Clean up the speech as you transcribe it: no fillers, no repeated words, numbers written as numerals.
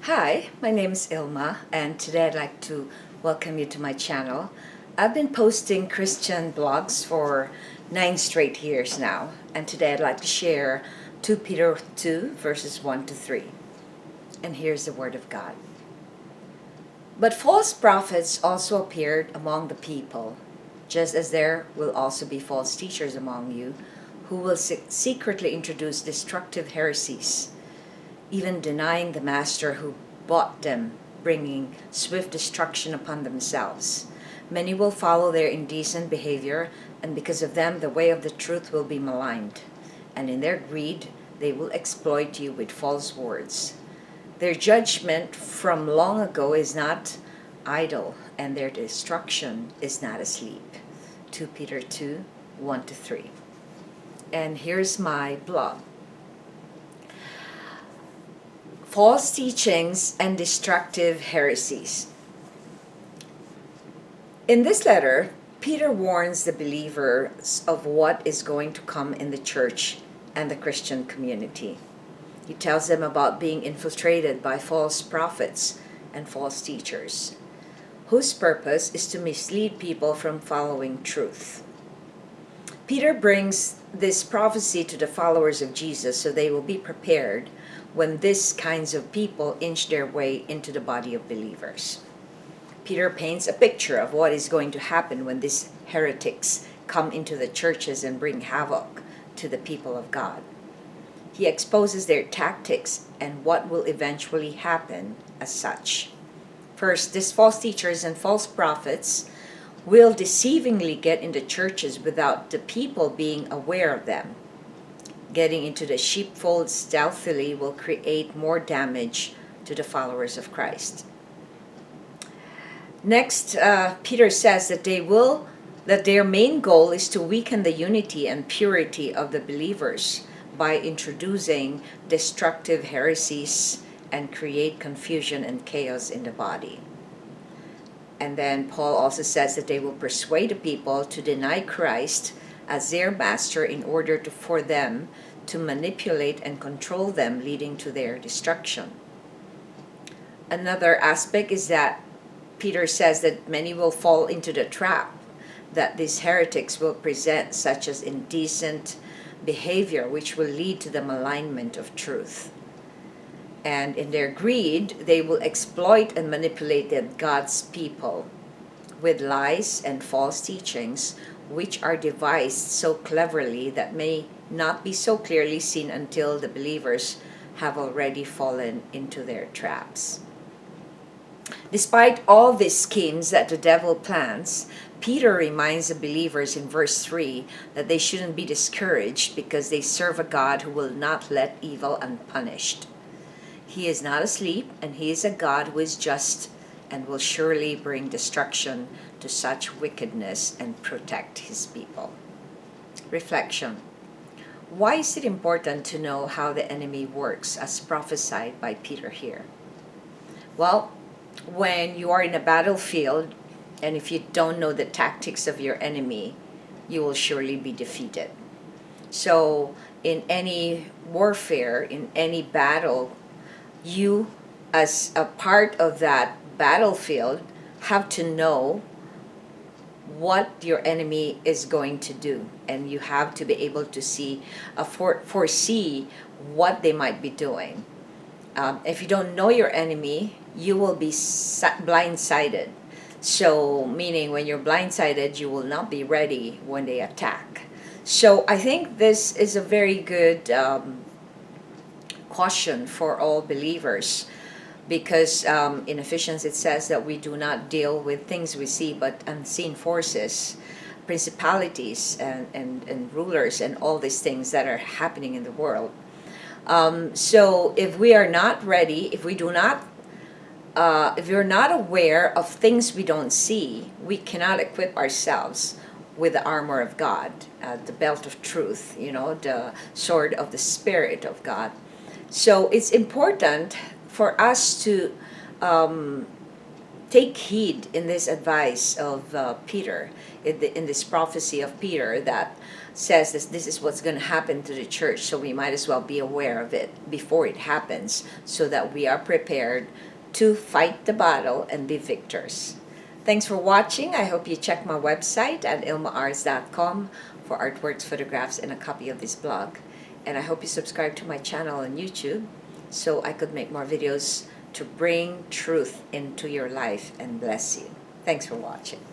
Hi, my name is Ilma, and today I'd like to welcome you to my channel. I've been posting Christian blogs for 9 straight years now, and today I'd like to share 2 Peter 2 verses 1 to 3. And here's the word of God. But false prophets also appeared among the people, just as there will also be false teachers among you, who will secretly introduce destructive heresies, even denying the master who bought them, bringing swift destruction upon themselves. Many will follow their indecent behavior, and because of them the way of the truth will be maligned. And in their greed they will exploit you with false words. Their judgment from long ago is not idle, and their destruction is not asleep. 2 Peter 2, 1 to 3. And here's my blog. False teachings and destructive heresies. In this letter, Peter warns the believers of what is going to come in the church and the Christian community. He tells them about being infiltrated by false prophets and false teachers, whose purpose is to mislead people from following truth. Peter brings this prophecy to the followers of Jesus so they will be prepared when these kinds of people inch their way into the body of believers. Peter paints a picture of what is going to happen when these heretics come into the churches and bring havoc to the people of God. He exposes their tactics and what will eventually happen as such. First, these false teachers and false prophets will deceivingly get into churches without the people being aware of them. Getting into the sheepfold stealthily will create more damage to the followers of Christ. Next, Peter says that their main goal is to weaken the unity and purity of the believers by introducing destructive heresies and create confusion and chaos in the body. And then Paul also says that they will persuade the people to deny Christ as their master in order for them to manipulate and control them, leading to their destruction. Another aspect is that Peter says that many will fall into the trap that these heretics will present, such as indecent behavior, which will lead to the malignment of truth. And in their greed, they will exploit and manipulate God's people with lies and false teachings, which are devised so cleverly that may not be so clearly seen until the believers have already fallen into their traps. Despite all these schemes that the devil plans, Peter reminds the believers in verse 3 that they shouldn't be discouraged because they serve a God who will not let evil unpunished. He is not asleep, and he is a God who is just and will surely bring destruction to such wickedness and protect his people. Reflection. Why is it important to know how the enemy works as prophesied by Peter here? Well, when you are in a battlefield, and if you don't know the tactics of your enemy, you will surely be defeated. So in any warfare, in any battle, you, as a part of that battlefield, have to know what your enemy is going to do, and you have to be able to foresee what they might be doing. If you don't know your enemy, you will be blindsided. So, meaning when you're blindsided, you will not be ready when they attack. So, I think this is a very good caution for all believers, because in Ephesians it says that we do not deal with things we see but unseen forces, principalities and rulers and all these things that are happening in the world. So if we are not ready, if we're not aware of things we don't see, we cannot equip ourselves with the armor of God, the belt of truth, the sword of the Spirit of God. So it's important for us to take heed in this advice of Peter, in this prophecy of Peter, that says this is what's going to happen to the church, so we might as well be aware of it before it happens so that we are prepared to fight the battle and be victors. Thanks for watching. I hope you check my website at ilma'S.com for artworks, photographs, and a copy of this blog. And I hope you subscribe to my channel on YouTube so I could make more videos to bring truth into your life and bless you. Thanks for watching.